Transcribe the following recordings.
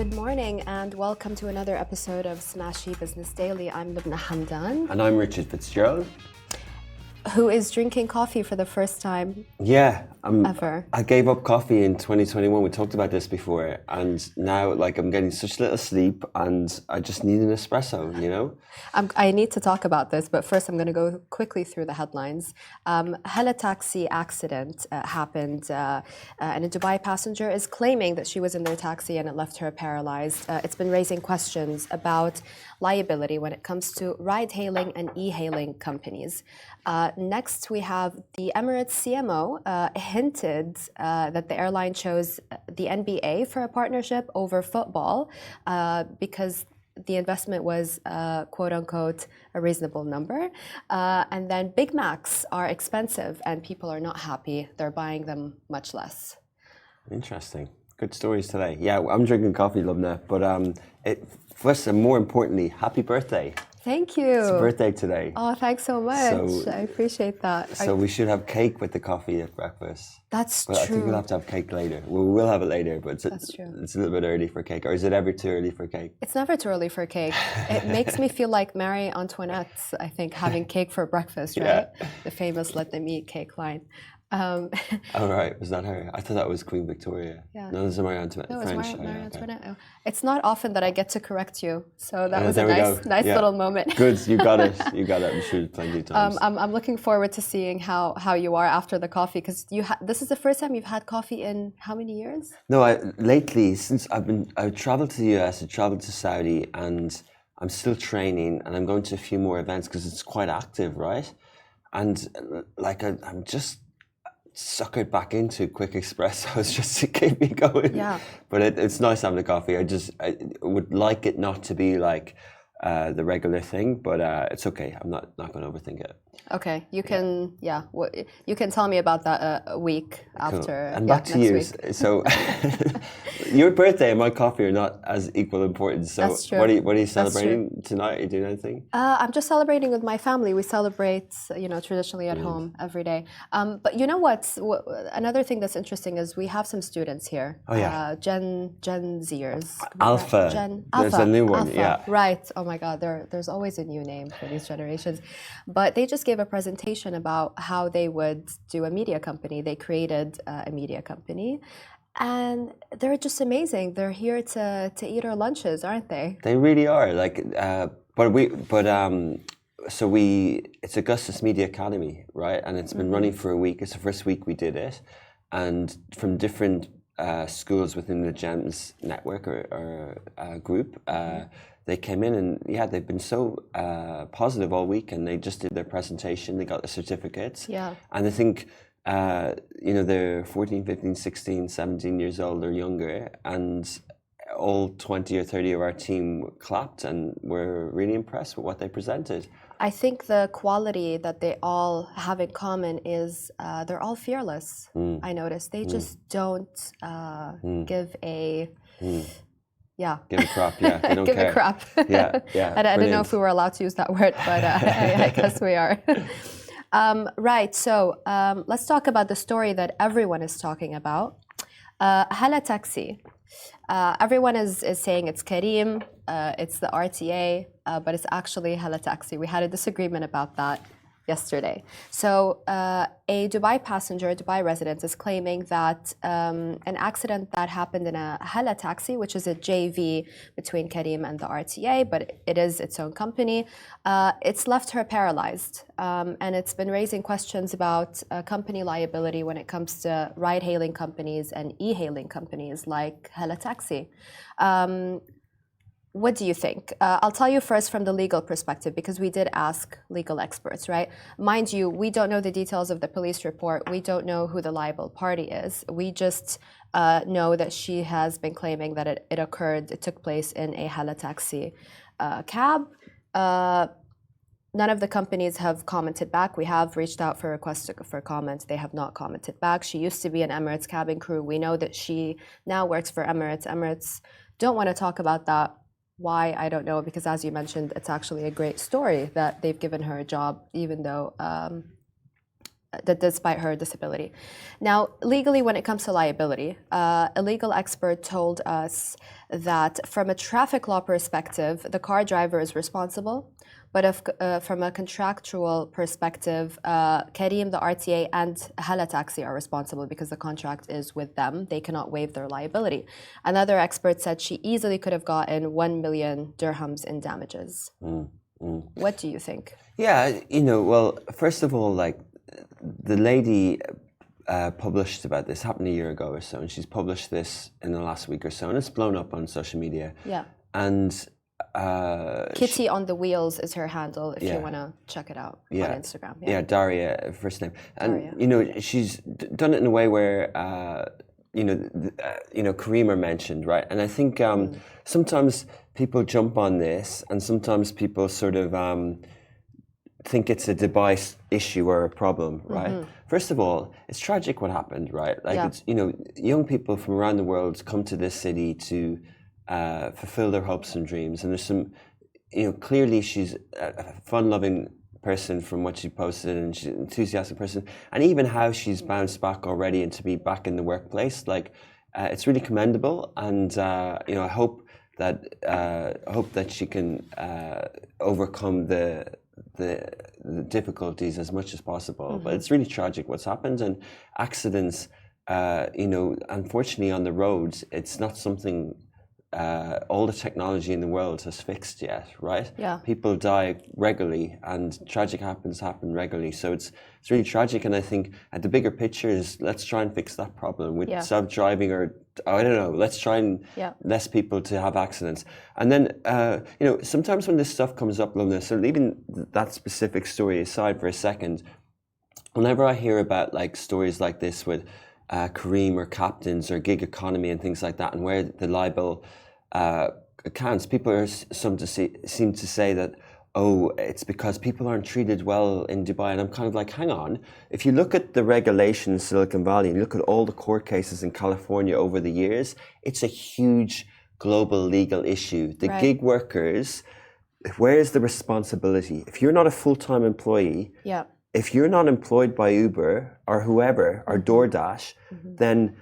Good morning and welcome to another episode of Smashy Business Daily. I'm Lubna Hamdan. And I'm Richard Fitzgerald. Who is drinking coffee for the first time ever. I gave up coffee in 2021. We talked about this before. And now I'm getting such little sleep and I just need an espresso, you know? I need to talk about this, but first I'm going to go quickly through the headlines. Hala Taxi accident happened and a Dubai passenger is claiming that she was in their taxi and it left her paralyzed. It's been raising questions about liability when it comes to ride-hailing and e-hailing companies. Next, we have the Emirates CMO hinted that the airline chose the NBA for a partnership over football because the investment was, quote unquote, a reasonable number. And then Big Macs are expensive and people are not happy. They're buying them much less. Interesting. Good stories today. Yeah, I'm drinking coffee, Lubna. But first and more importantly, happy birthday. Thank you. It's your birthday today. Oh, thanks so much. I appreciate that. So we should have cake with the coffee at breakfast. That's true. I think we'll have to have cake later. Well, we will have it later, but That's true. It's a little bit early for cake. Or is it ever too early for cake? It's never too early for cake. It makes me feel like Marie Antoinette, I think, having cake for breakfast, right? Yeah. The famous let them eat cake line. Oh, right. Was that her? I thought that was Queen Victoria. Yeah. No, this is Marie Antoinette. No, French. it's Marie Antoinette. Okay. It's not often that I get to correct you, so that was a nice Yeah. little moment. Good, you got it. You got it. I'm sure plenty of times. I'm looking forward to seeing how you are after the coffee, because this is the first time you've had coffee in how many years? No, lately, since I've traveled to the US, I've traveled to Saudi, and I'm still training, and I'm going to a few more events because it's quite active, right? And I'm just suckered back into quick espressos just to keep me going. Yeah. But it's nice having a coffee. I would like it not to be like the regular thing, but it's okay. I'm not going to overthink it. Okay, you can you can tell me about that a week after. Cool. And back to you. Week. So your birthday and my coffee are not as equal importance. So That's true. What are you celebrating tonight? Are you doing anything? I'm just celebrating with my family. We celebrate, traditionally at home every day. But you know what? Another thing that's interesting is we have some students here. Oh yeah. Gen Zers. Alpha. There's a new one. Alpha. Yeah. Right. Oh my God. There's always a new name for these generations. But they just gave a presentation about how they would do a media company. They created a media company. And they're just amazing. They're here to eat our lunches, aren't they? They really are. It's Augustus Media Academy, right? And it's been running for a week. It's the first week we did it, and from different schools within the GEMS network or group, they came in and they've been so positive all week, and they just did their presentation. They got the certificates. Yeah. And I think. They're 14, 15, 16, 17 years old or younger, and all 20 or 30 of our team clapped and were really impressed with what they presented. I think the quality that they all have in common is they're all fearless. I noticed. They just don't give a... Give a crap, yeah. They don't give care. A crap. Yeah. I don't know if we were allowed to use that word, but I guess we are. Right, so let's talk about the story that everyone is talking about. Hala Taxi. Everyone is saying it's Karim, it's the RTA, but it's actually Hala Taxi. We had a disagreement about that yesterday. So a Dubai passenger, a Dubai resident, is claiming that an accident that happened in a Hala Taxi, which is a JV between Karim and the RTA, but it is its own company, it's left her paralyzed. And it's been raising questions about company liability when it comes to ride-hailing companies and e-hailing companies like Hala Taxi. What do you think? I'll tell you first from the legal perspective, because we did ask legal experts, right? Mind you, we don't know the details of the police report. We don't know who the liable party is. We just know that she has been claiming that it took place in a Hala Taxi cab. None of the companies have commented back. We have reached out for requests for comments. They have not commented back. She used to be an Emirates cabin crew. We know that she now works for Emirates. Emirates don't want to talk about that. Why, I don't know, because as you mentioned, it's actually a great story that they've given her a job, even though despite her disability. Now, legally, when it comes to liability, a legal expert told us that from a traffic law perspective, the car driver is responsible. But from a contractual perspective, Karim, the RTA, and Hala Taxi are responsible because the contract is with them. They cannot waive their liability. Another expert said she easily could have gotten 1 million dirhams in damages. What do you think? Yeah, well, first of all, like the lady published about this, happened a year ago or so, and she's published this in the last week or so, and it's blown up on social media. Yeah. And Kitty on the Wheels is her handle if you want to check it out on Instagram. Yeah, Daria, first name. And, she's done it in a way where, Karim are mentioned, right? And I think sometimes people jump on this and sometimes people sort of think it's a Dubai issue or a problem, right? First of all, it's tragic what happened, right? Like, it's, young people from around the world come to this city to fulfill their hopes and dreams. And there's some, clearly she's a fun-loving person from what she posted, and she's an enthusiastic person. And even how she's bounced back already and to be back in the workplace, like, it's really commendable. And, I hope that she can overcome the difficulties as much as possible. But it's really tragic what's happened. And accidents, unfortunately on the roads, it's not something all the technology in the world has fixed yet, right? Yeah. People die regularly and tragic happen regularly. So it's really tragic, and I think at the bigger picture is let's try and fix that problem with self-driving, or I don't know, let's try and less people to have accidents. And then, sometimes when this stuff comes up, Lumna, so leaving that specific story aside for a second, whenever I hear about like stories like this with Karim or captains or gig economy and things like that, and where the libel accounts, people seem to say that, it's because people aren't treated well in Dubai. And I'm kind of like, hang on, if you look at the regulation in Silicon Valley and you look at all the court cases in California over the years, it's a huge global legal issue. The gig workers, where is the responsibility? If you're not a full-time employee, if you're not employed by Uber or whoever, or DoorDash, then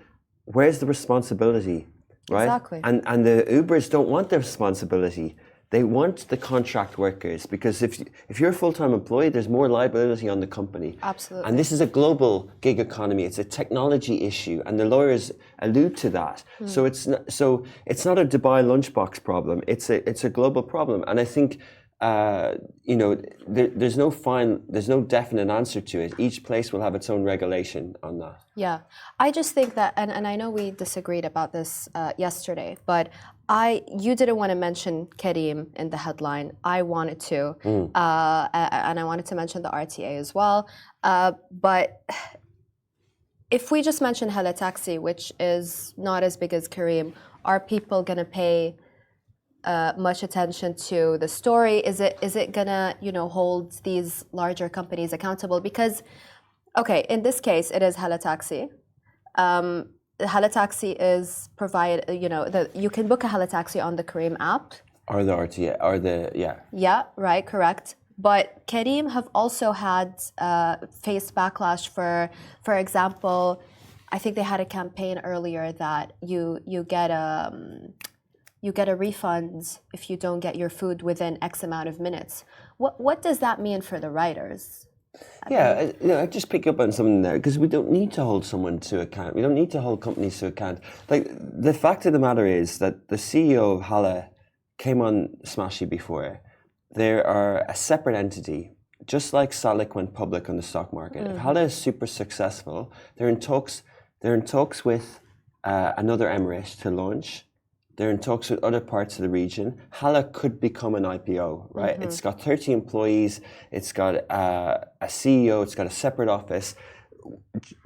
where's the responsibility, right? Exactly. And the Ubers don't want the responsibility. They want the contract workers, because if you're a full-time employee, there's more liability on the company. Absolutely. And this is a global gig economy. It's a technology issue, and the lawyers allude to that. So it's not a Dubai lunchbox problem. It's a global problem, and I think. There's no definite answer to it. Each place will have its own regulation on that. Yeah, I just think that, and I know we disagreed about this yesterday, but you didn't want to mention Karim in the headline. I wanted to, and I wanted to mention the RTA as well. But if we just mention Hala Taxi, which is not as big as Karim, are people going to pay much attention to the story? Is it gonna hold these larger companies accountable? Because in this case it is Hala Taxi. Hala Taxi is you can book a Hala Taxi on the Karim app or the RTA or right, correct. But Karim have also had faced backlash for example, I think they had a campaign earlier that you get a refund if you don't get your food within X amount of minutes. What does that mean for the riders? I just pick up on something there, because we don't need to hold someone to account. We don't need to hold companies to account. Like, the fact of the matter is that the CEO of Hala came on Smashy before. They are a separate entity, just like Salik went public on the stock market. If Hala is super successful, they're in talks with another Emirates to launch. They're in talks with other parts of the region. Hala could become an IPO, right? It's got 30 employees. It's got a CEO. It's got a separate office.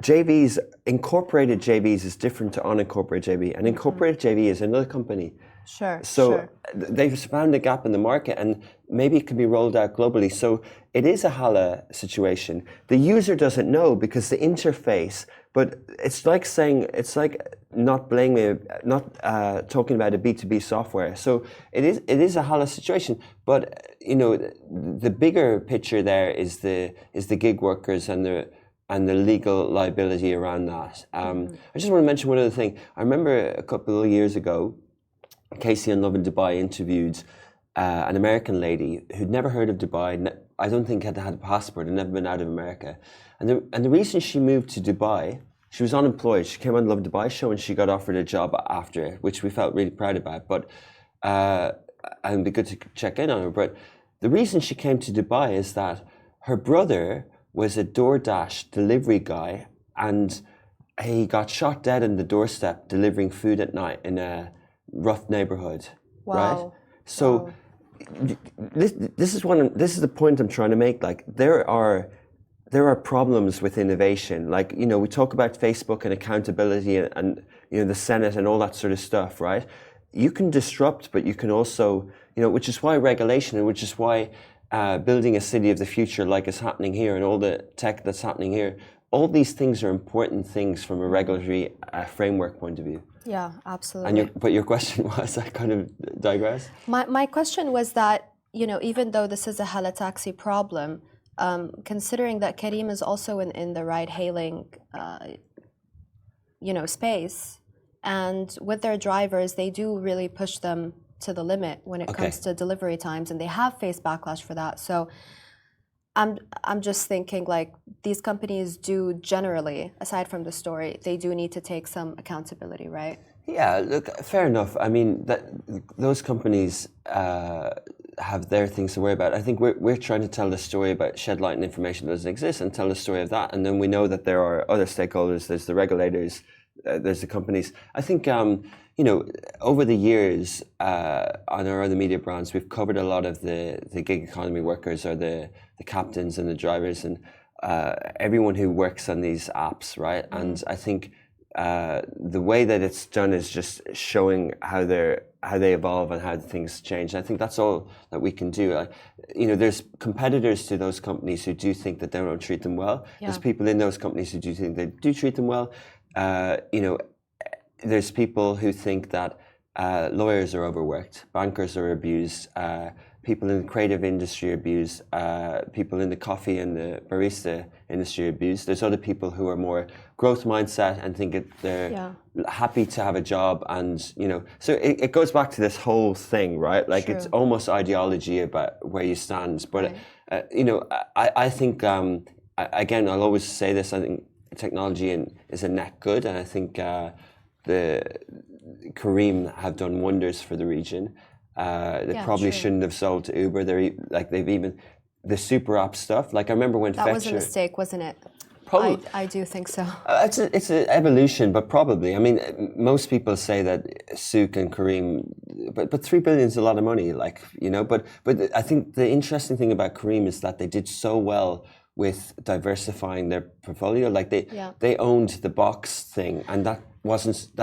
JVs, incorporated JVs is different to unincorporated JV. An incorporated JV is another company. Sure. So they've found a gap in the market, and maybe it can be rolled out globally. So it is a Hala situation. The user doesn't know because the interface, but it's like not talking about a B2B software. So it is a Hala situation. But the bigger picture there is the gig workers and and the legal liability around that. I just want to mention one other thing. I remember a couple of years ago, Casey on Love in Dubai interviewed an American lady who'd never heard of Dubai. I don't think had a passport and never been out of America. And the reason she moved to Dubai, she was unemployed. She came on Love Dubai show and she got offered a job after it, which we felt really proud about. But and it'd be good to check in on her. But the reason she came to Dubai is that her brother was a DoorDash delivery guy, and he got shot dead on the doorstep delivering food at night in a rough neighborhood. Wow. Right? So this is the point I'm trying to make. Like there are problems with innovation. Like, you know, we talk about Facebook and accountability and you know the Senate and all that sort of stuff, right? You can disrupt, but you can also, you know, which is why regulation and which is why building a city of the future like is happening here and all the tech that's happening here, all these things are important things from a regulatory framework point of view. Yeah, absolutely. And but your question was, I kind of digress. My question was that, you know, even though this is a Hala Taxi problem, considering that Careem is also in the ride-hailing, you know, space, and with their drivers, they do really push them to the limit when it comes to delivery times, and they have faced backlash for that. So I'm just thinking, like, these companies do generally, aside from the story, they do need to take some accountability, right? Yeah, look, fair enough. I mean, those companies have their things to worry about. I think we're trying to tell the story about shed light and information that doesn't exist and tell the story of that. And then we know that there are other stakeholders. There's the regulators, there's the companies. I think, you know, over the years on our other media brands, we've covered a lot of the gig economy workers or the captains and the drivers and everyone who works on these apps, right? And I think the way that it's done is just showing how they evolve and how things change. And I think that's all that we can do. You know, there's competitors to those companies who do think that they don't treat them well. Yeah. There's people in those companies who do think they do treat them well. You know, there's people who think that lawyers are overworked, bankers are abused, people in the creative industry are abused, people in the coffee and the barista industry are abused. There's other people who are more growth mindset and think they're happy to have a job, and you know, so it goes back to this whole thing, right? Like it's almost ideology about where you stand. But you know, I think again, I'll always say this. I think technology is a net good, and I think the Careem have done wonders for the region. They probably shouldn't have sold to Uber. They've even the super app stuff. Like I remember when that was a mistake, wasn't it? Probably, I do think so. It's an evolution, but probably. I mean, most people say that Souk and Careem, but 3 billion is a lot of money. Like, you know, but I think the interesting thing about Careem is that they did so well with diversifying their portfolio. Like they owned the box thing, and that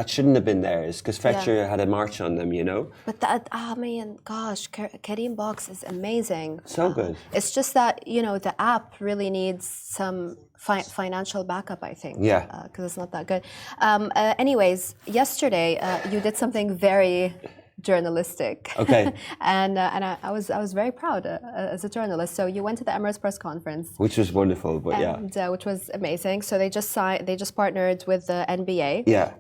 shouldn't have been theirs because Fetcher had a march on them, you know. But that, I mean, gosh, Careem Box is amazing. So good. It's just that, you know, the app really needs some financial backup, I think. Yeah. Because it's not that good. Anyways, yesterday you did something very journalistic. Okay. and I was very proud as a journalist. So you went to the Emirates press conference, which was wonderful, but which was amazing. So they just partnered with the NBA. Yeah.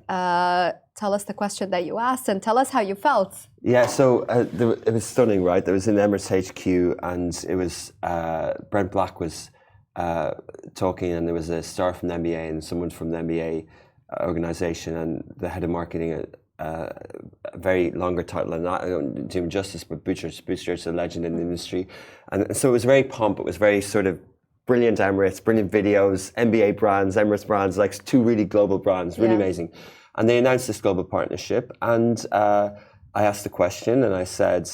Tell us the question that you asked and tell us how you felt. Yeah. So it was stunning, right? There was in Emirates HQ, and it was Brent Black was talking, and there was a star from the NBA and someone from the NBA organization, and the head of marketing. A very longer title than that. I don't do him justice, but Butcher's a legend in the industry. And so it was very pomp. It was very sort of brilliant Emirates, brilliant videos, NBA brands, Emirates brands, like two really global brands, really amazing. And they announced this global partnership. And I asked the question and I said,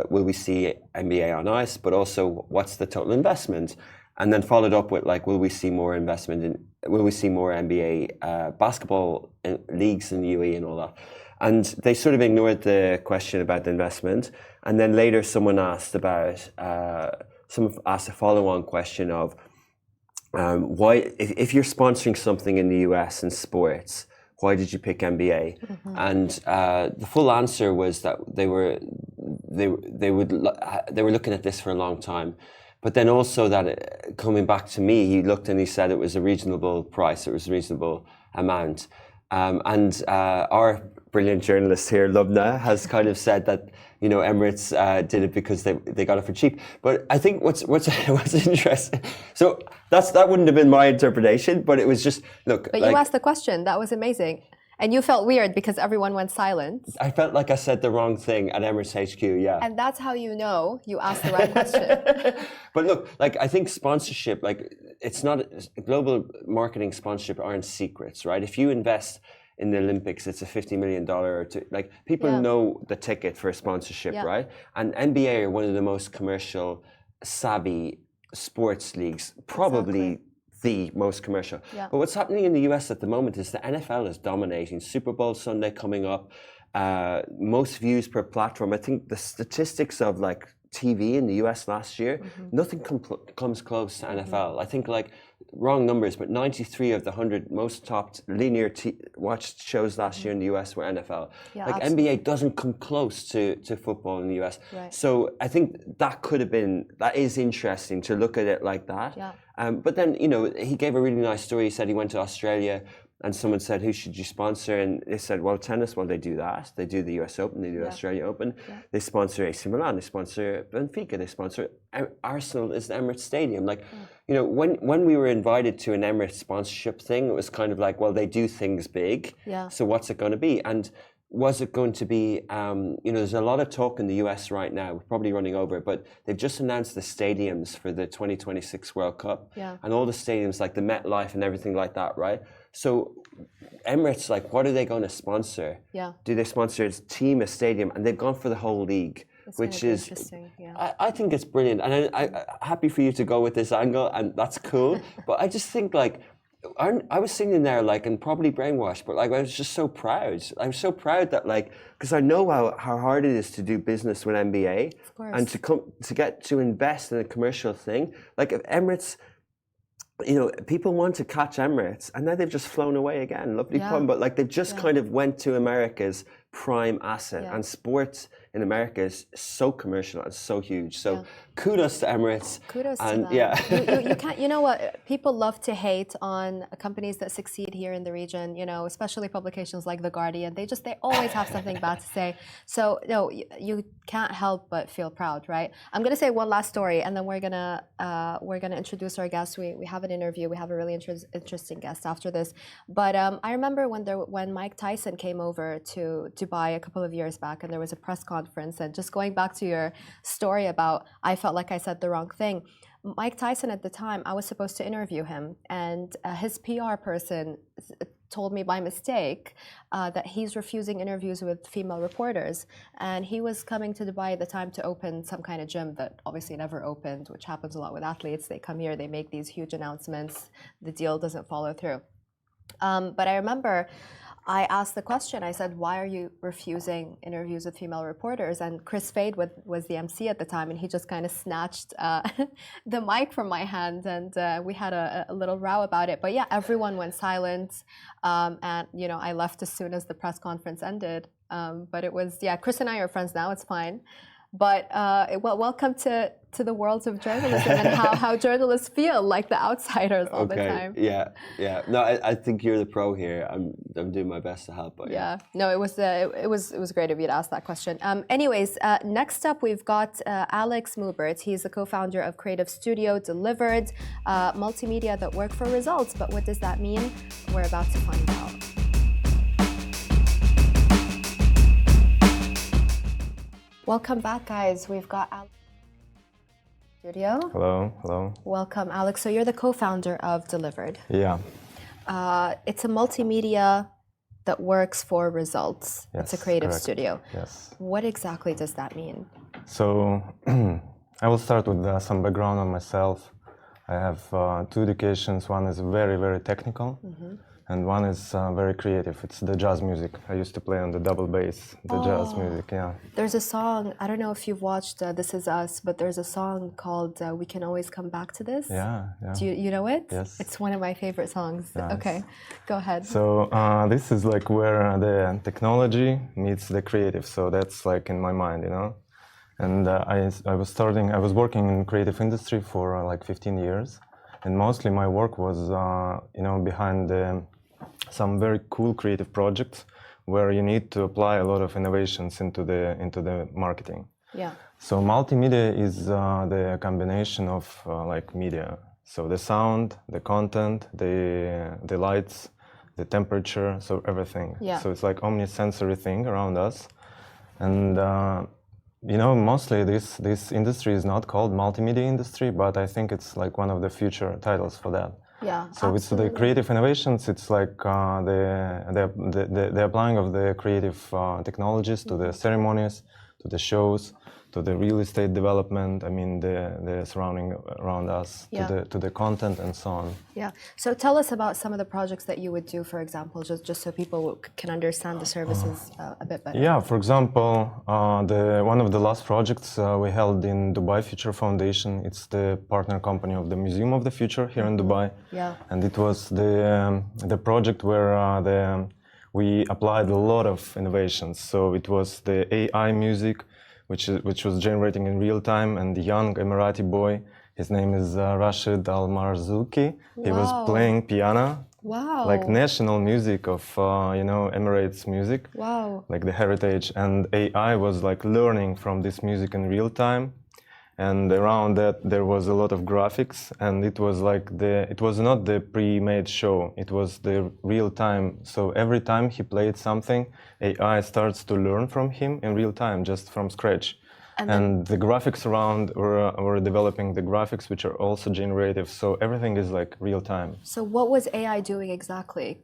will we see NBA on ice? But also, what's the total investment? And then followed up with like, will we see more NBA basketball leagues in the UAE and all that? And they sort of ignored the question about the investment. And then later someone asked someone asked a follow-on question of why, if you're sponsoring something in the US in sports, why did you pick NBA? Mm-hmm. And the full answer was that they were looking at this for a long time. But then also that coming back to me, he looked and he said it was a reasonable price, it was a reasonable amount. And our brilliant journalist here, Lubna, has kind of said that, you know, Emirates did it because they got it for cheap. But I think what's interesting, so that wouldn't have been my interpretation, but it was just, look. But you asked the question, that was amazing. And you felt weird because everyone went silent. I felt like I said the wrong thing at Emirates HQ, yeah. And that's how you know you asked the right question. But look, like I think sponsorship, like it's not, global marketing sponsorship aren't secrets, right? If you invest in the Olympics, it's a $50 million or two, like people know the ticket for a sponsorship, right? And NBA are one of the most commercial savvy sports leagues, probably the most commercial. But what's happening in the US at the moment is the NFL is dominating. Super Bowl Sunday coming up, most views per platform. I think the statistics of like TV in the US last year, nothing comes close to NFL. I think like wrong numbers, but 93 of the 100 most topped linear watched shows last year in the US were NFL. Like absolutely. NBA doesn't come close to football in the US. So I think that is interesting to look at it like that. But then, you know, he gave a really nice story. He said he went to Australia and someone said, who should you sponsor? And they said, well, tennis, well, they do that. They do the US Open, they do the Australia Open. They sponsor AC Milan, they sponsor Benfica, they sponsor Arsenal is the Emirates Stadium. Like, you know, when we were invited to an Emirates sponsorship thing, it was kind of like, well, they do things big. So what's it going to be? And was it going to be, you know, there's a lot of talk in the US right now, we're probably running over, but they've just announced the stadiums for the 2026 World Cup. And all the stadiums like the MetLife and everything like that, right? So Emirates, like, what are they going to sponsor? Do they sponsor a team, a stadium? And they've gone for the whole league, which is, interesting. I think it's brilliant. And I'm happy for you to go with this angle, and that's cool. But I just think, like, I was sitting there, like, and probably brainwashed, but like I was just so proud. I was so proud that, like, because I know how hard it is to do business with NBA, and to get to invest in a commercial thing. Like if Emirates, you know, people want to catch Emirates, and now they've just flown away again. Lovely pun, but like they've just kind of went to America's prime asset, and sports in America is so commercial and so huge. So kudos to Emirates. Kudos to them. You can't. You know what? People love to hate on companies that succeed here in the region. You know, especially publications like The Guardian. They always have something bad to say. So no, you can't help but feel proud, right? I'm gonna say one last story, and then we're gonna introduce our guest. We have an interview. We have a really interesting guest after this. But I remember when Mike Tyson came over to Dubai a couple of years back, and there was a press conference. And just going back to your story about, I felt like I said the wrong thing. Mike Tyson at the time, I was supposed to interview him, and his PR person told me by mistake that he's refusing interviews with female reporters. And he was coming to Dubai at the time to open some kind of gym that obviously never opened, which happens a lot with athletes. They come here, they make these huge announcements, the deal doesn't follow through. But I remember I asked the question, I said, why are you refusing interviews with female reporters? And Chris Fade was the MC at the time, and he just kind of snatched the mic from my hand, and we had a little row about it. But yeah, everyone went silent, and you know, I left as soon as the press conference ended. But it was, Chris and I are friends now, it's fine. But welcome to the world of journalism and how journalists feel like the outsiders all the time. Yeah. No, I think you're the pro here. I'm doing my best to help. But No, it was great of you to ask that question. Anyways, next up we've got Alex Mubert. He's the co-founder of creative studio Delivered, multimedia that work for results. But what does that mean? We're about to find out. Welcome back, guys. We've got Alex studio. Hello. Welcome, Alex. So you're the co-founder of Delivered. Yeah. It's a multimedia that works for results. Yes, it's a creative correct. studio. Yes. What exactly does that mean? So I will start with some background on myself. I have two educations. One is very, very technical. And one is very creative. It's the jazz music. I used to play on the double bass, the jazz music, There's a song, I don't know if you've watched This Is Us, but there's a song called We Can Always Come Back to This. Yeah. Do you know it? Yes. It's one of my favorite songs. Nice. Okay, go ahead. So this is like where the technology meets the creative. So that's like in my mind, And I was working in creative industry for like 15 years. And mostly my work was, behind some very cool creative projects where you need to apply a lot of innovations into the marketing. Yeah. So multimedia is the combination of like media. So the sound, the content, the lights, the temperature, so everything. Yeah. So it's like omnisensory thing around us. And mostly this industry is not called multimedia industry, but I think it's like one of the future titles for that. Yeah, so it's the creative innovations. It's like the applying of the creative technologies to the ceremonies, to the shows, to the real estate development. I mean the surrounding around us, to the content and so on. Yeah. So tell us about some of the projects that you would do, for example, just so people can understand the services a bit better. Yeah. For example, one of the last projects we held in Dubai Future Foundation. It's the partner company of the Museum of the Future here in Dubai. Yeah. And it was the project where we applied a lot of innovations. So it was the AI music, which was generating in real time, and the young Emirati boy, his name is Rashid Al Marzouki. He was playing piano. Wow. Like national music of Emirates music. Wow. Like the heritage, and AI was like learning from this music in real time. And around that there was a lot of graphics, and it was like it was not the pre-made show, it was the real time. So every time he played something, AI starts to learn from him in real time, just from scratch. And the graphics around were developing the graphics, which are also generative. So everything is like real time. So what was AI doing exactly?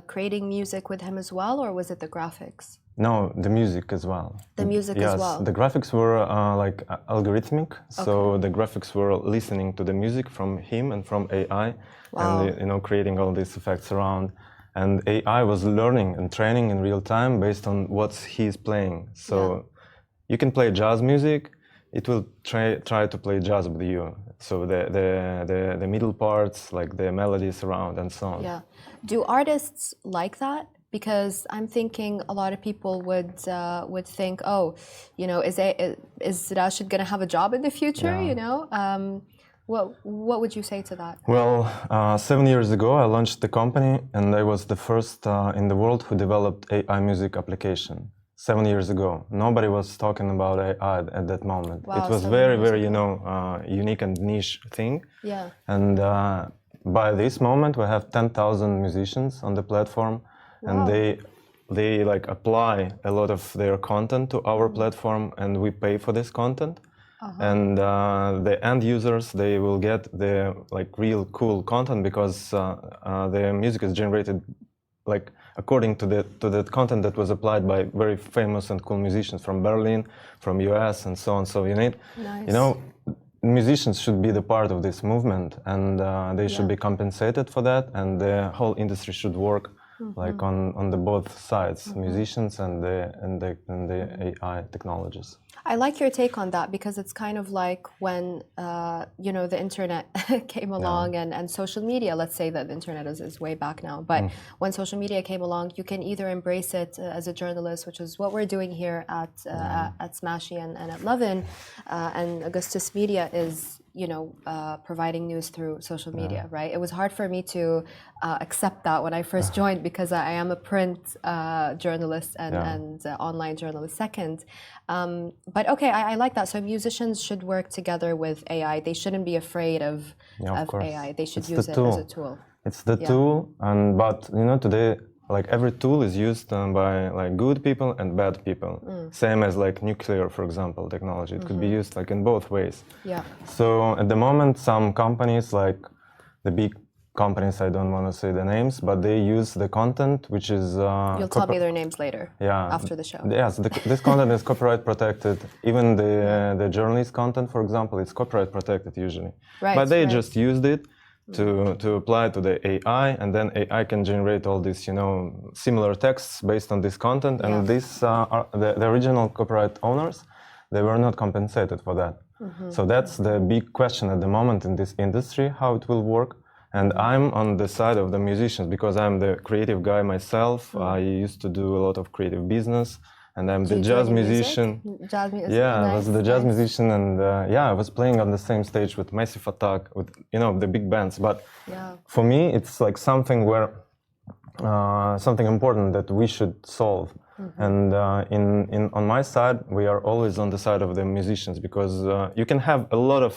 Creating music with him as well, or was it the graphics? No, the music as well. The music as well. Yes, the graphics were like algorithmic. So the graphics were listening to the music from him and from AI, and creating all these effects around. And AI was learning and training in real time based on what he's playing. So you can play jazz music, it will try to play jazz with you. So the middle parts, like the melodies around and so on. Yeah. Do artists like that? Because I'm thinking a lot of people would think, oh, is Rashid going to have a job in the future? Yeah. What would you say to that? Well, 7 years ago I launched the company, and I was the first in the world who developed AI music application. 7 years ago, nobody was talking about AI at that moment. Wow, it was very unique and niche thing. Yeah. And by this moment, we have 10,000 musicians on the platform. Wow. And they like apply a lot of their content to our platform, and we pay for this content. And the end users, they will get the like real cool content, because the music is generated like according to the content that was applied by very famous and cool musicians from Berlin, from US, and so on. So musicians should be the part of this movement, and they should be compensated for that, and the whole industry should work like on the both sides, musicians and the AI technologies. I like your take on that, because it's kind of like when the internet came along, and social media. Let's say that the internet is way back now, but when social media came along, you can either embrace it as a journalist, which is what we're doing here at Smashy and at Lovin, and Augustus Media is providing news through social media, right? It was hard for me to accept that when I first joined, because I am a print journalist and online journalist second. But okay, I like that. So musicians should work together with AI. They shouldn't be afraid of AI. They should use it as a tool. It's the tool, but today, like every tool is used by like good people and bad people. Same as like nuclear, for example, technology. It could be used like in both ways. Yeah. So at the moment, some companies, like the big companies, I don't want to say the names, but they use the content which is. You'll tell me their names later. Yeah. After the show. Yes, this content is copyright protected. Even the journalist content, for example, it's copyright protected usually. Right. But they just used it to apply to the AI, and then AI can generate all these, similar texts based on this content. And these are the original copyright owners. They were not compensated for that. So that's the big question at the moment in this industry, how it will work. And I'm on the side of the musicians, because I'm the creative guy myself. I used to do a lot of creative business. and I'm Do the you do jazz any music? musician. Jazz music. Yeah, I Nice, was the jazz nice. musician, and I was playing on the same stage with Massive Attack, with the big bands. But Yeah. for me, it's like something where something important that we should solve. And on my side, we are always on the side of the musicians, because you can have a lot of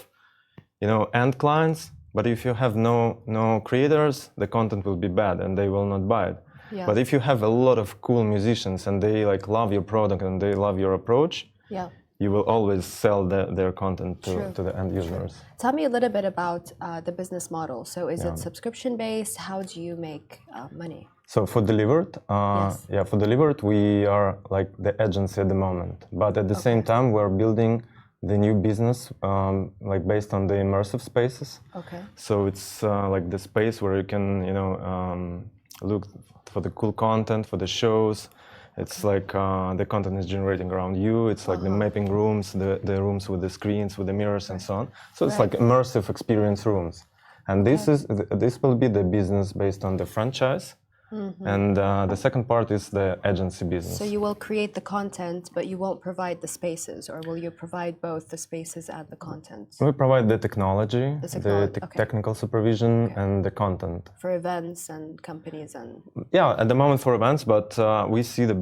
end clients, but if you have no creators, the content will be bad and they will not buy it. Yeah. But if you have a lot of cool musicians and they like love your product and they love your approach, Yeah. you will always sell their content True. to the end users. Tell me a little bit about the business model. So is it subscription based? How do you make money? So for Delivered, Yes. for Delivered, we are like the agency at the moment. But at the same time, we're building the new business, like based on the immersive spaces. Okay. So it's like the space where you can, look for the cool content, for the shows. It's like the content is generating around you. It's like the mapping rooms, the rooms with the screens, with the mirrors, and so on. So it's like immersive experience rooms. And this will be the business based on the franchise. And the second part is the agency business. So you will create the content, but you won't provide the spaces, or will you provide both the spaces and the content? We provide the technology, technical supervision, and the content. For events and companies and... Yeah, at the moment for events, but we see the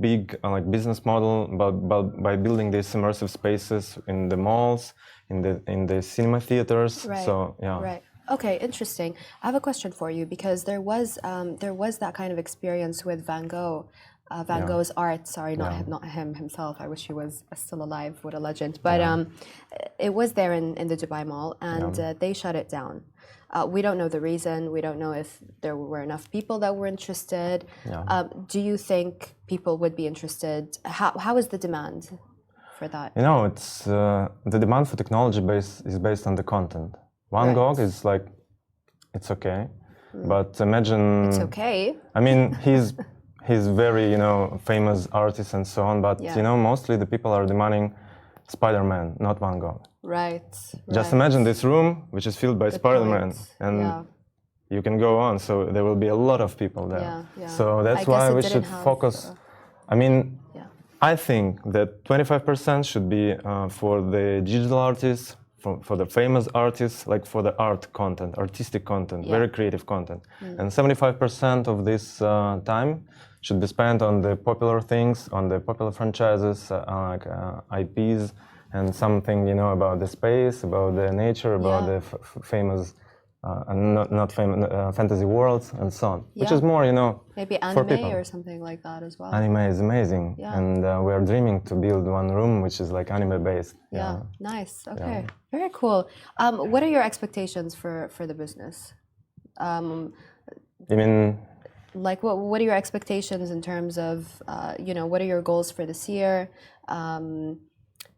big like business model by building these immersive spaces in the malls, in the cinema theaters. Right. So yeah. Right. Okay, interesting. I have a question for you, because there was that kind of experience with Van Gogh. Van Gogh's art, sorry, not him himself. I wish he was still alive. What a legend. But it was there in the Dubai Mall, and they shut it down. We don't know the reason. We don't know if there were enough people that were interested. Do you think people would be interested? How is the demand for that? It's the demand for technology is based on the content. Van Gogh is like, it's okay, but imagine... It's okay. I mean, he's very, famous artist and so on, but, mostly the people are demanding Spider-Man, not Van Gogh. Right. Just imagine this room, which is filled by Spider-Man, and you can go on, so there will be a lot of people there. So that's why we should focus... I mean, I think that 25% should be for the digital artists, for the famous artists, like for the art content, artistic content, very creative content. And 75% of this time should be spent on the popular things, on the popular franchises, like IPs, and something, about the space, about the nature, about the famous, not famous, fantasy worlds, and so on. Which is more, maybe for anime people. or something like that as well. Anime is amazing, and we are dreaming to build one room which is like anime-based. Yeah, nice. Okay, very cool. What are your expectations for the business? You mean? Like, what are your expectations in terms of, what are your goals for this year?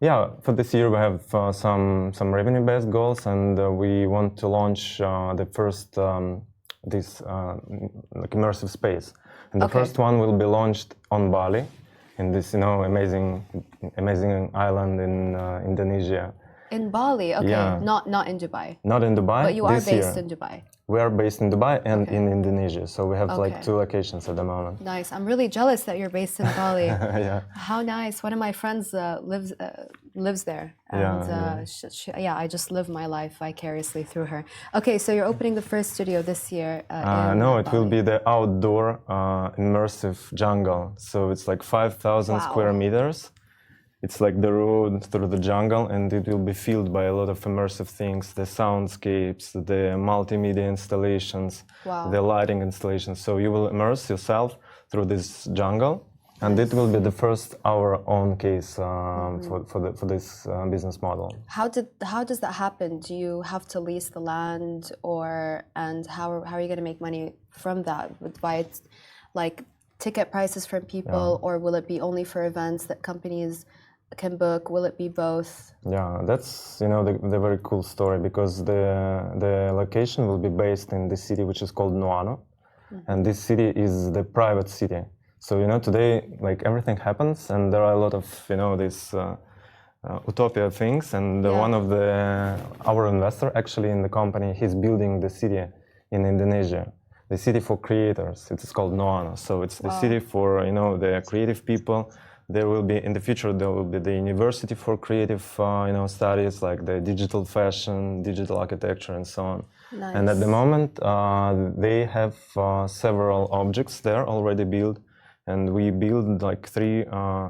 Yeah, for this year we have some revenue-based goals, and we want to launch the first this like immersive space. And the first one will be launched on Bali, in this amazing island in Indonesia. In Bali, okay, not in Dubai. Not in Dubai. But you are based in Dubai. We are based in Dubai and in Indonesia, so we have like 2 locations at the moment. Nice. I'm really jealous that you're based in Bali. Yeah. How nice. One of my friends lives there, and I just live my life vicariously through her. Okay, so you're opening the first studio this year. No, it will be the outdoor immersive jungle. So it's like 5,000 square meters. It's like the road through the jungle, and it will be filled by a lot of immersive things, the soundscapes, the multimedia installations, the lighting installations. So you will immerse yourself through this jungle, and it will be the first our own case for this business model. How does that happen? Do you have to lease the land, and how are you going to make money from that? By like ticket prices from people, or will it be only for events that companies can book? Will it be both? Yeah, that's the very cool story, because the location will be based in the city which is called Nuano, and this city is the private city. So today like everything happens, and there are a lot of these utopia things, and one of our investor actually in the company, he's building the city in Indonesia. the city for creators. It's called Noana. So it's the city for the creative people. There will be in the future there will be the university for creative studies like the digital fashion, digital architecture, and so on. Nice. And at the moment they have several objects there already built, and we build like three.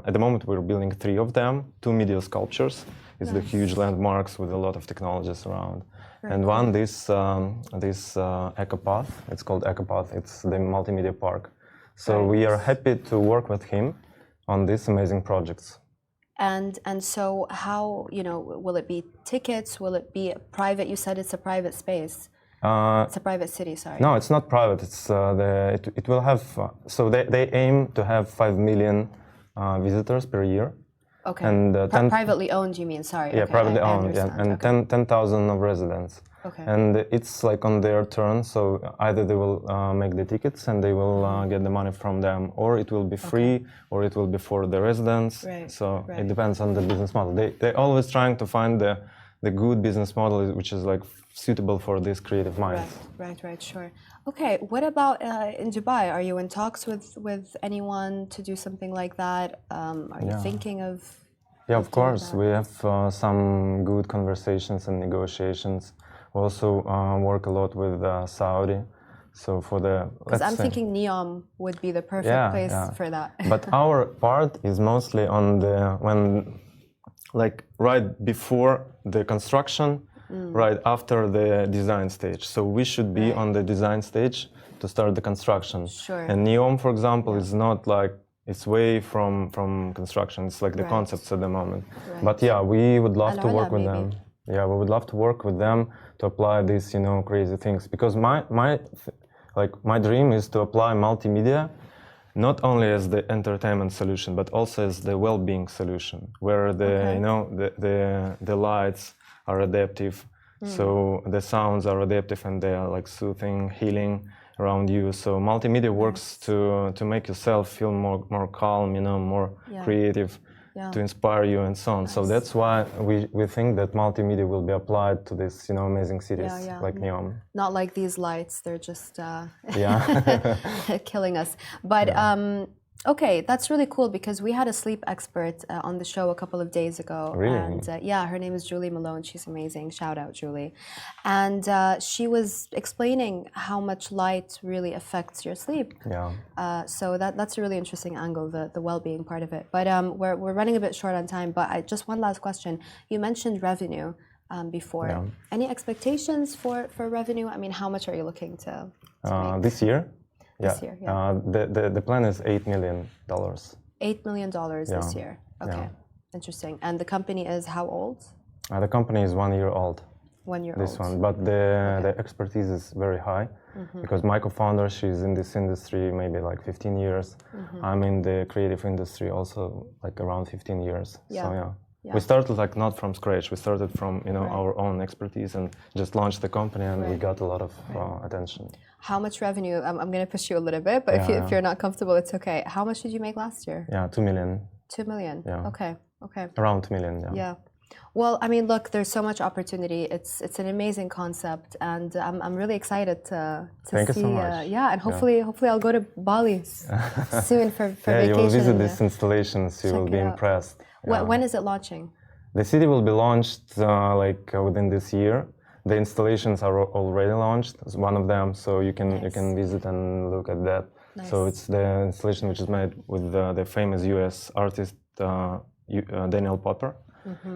At the moment we're building three of them. 2 media sculptures. It's the huge landmarks with a lot of technologies around. Very and cool. One this Ecopath. It's called Ecopath. It's the multimedia park. So we are happy to work with him on these amazing projects. And so how, will it be tickets? Will it be private? You said it's a private space. It's a private city, sorry. No, it's not private. It's it will have, so they aim to have 5 million visitors per year. Okay. And privately owned, you mean? Sorry. Yeah, okay, privately I owned, yeah, and okay. 10,000 of residents. Okay. And it's like on their turn, so either they will make the tickets and they will get the money from them, or it will be free, or it will be for the residents. Right. So it depends on the business model. They're always trying to find the good business model which is like suitable for these creative minds. Right, sure. Okay, what about in Dubai? Are you in talks with anyone to do something like that? Are you thinking of? Yeah, of course. We have some good conversations and negotiations. We also work a lot with Saudi. So for the because I'm thinking NEOM would be the perfect place for that. But our part is mostly on right before the construction, right after the design stage. So we should be on the design stage to start the construction. Sure. And NEOM, for example, is not like, it's way from construction. It's like the concepts at the moment. Right. But yeah, we would love to work with them. Yeah, we would love to work with them to apply these, crazy things. Because my dream is to apply multimedia not only as the entertainment solution, but also as the well-being solution, where the lights are adaptive, so the sounds are adaptive and they are like soothing, healing around you. So multimedia works to make yourself feel more calm, more creative, to inspire you and so on. So that's why we think that multimedia will be applied to these amazing cities like NEOM. Not like these lights, they're just killing us. But okay, that's really cool because we had a sleep expert on the show a couple of days ago. Really? And her name is Julie Malone. She's amazing. Shout out, Julie. And she was explaining how much light really affects your sleep. Yeah. So that's a really interesting angle, the well-being part of it. But we're running a bit short on time. But just one last question. You mentioned revenue before. Yeah. Any expectations for revenue? I mean, how much are you looking to make? This year? This year, yeah. The plan is $8 million. $8 million this year. Okay, interesting. And the company is how old? The company is 1 year old. 1 year this old. One, but the expertise is very high because my co-founder, she's in this industry maybe like 15 years. I'm in the creative industry also like around 15 years. So we started like not from scratch. We started from our own expertise and just launched the company, and we got a lot of attention. How much revenue? I'm going to push you a little bit, but if you're not comfortable, it's okay. How much did you make last year? Yeah, 2 million. 2 million. Yeah. Okay. Around 2 million. Yeah. Yeah. Well, I mean, look, there's so much opportunity. It's an amazing concept, and I'm really excited to Thank see. You so much. And hopefully I'll go to Bali soon for vacation. You will visit these installations. You will be impressed. When is it launching? The city will be launched within this year. The installations are already launched. It's one of them, so you can visit and look at that. Nice. So it's the installation which is made with the famous U.S. artist Daniel Popper.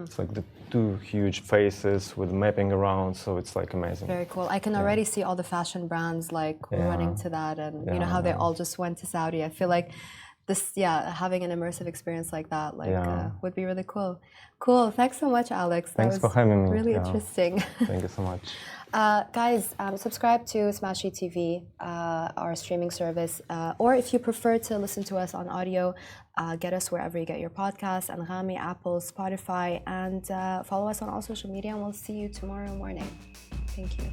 It's like the two huge faces with mapping around, so it's like amazing. Very cool. I can already see all the fashion brands running to that, and you know how they all just went to Saudi. I feel like this, having an immersive experience like that, would be really cool. Cool. Thanks so much, Alex. Thanks for having me. Really interesting. Thank you so much. Guys, subscribe to Smashy TV, our streaming service, or if you prefer to listen to us on audio, get us wherever you get your podcasts, Anghami, Apple, Spotify, and follow us on all social media, and we'll see you tomorrow morning. Thank you.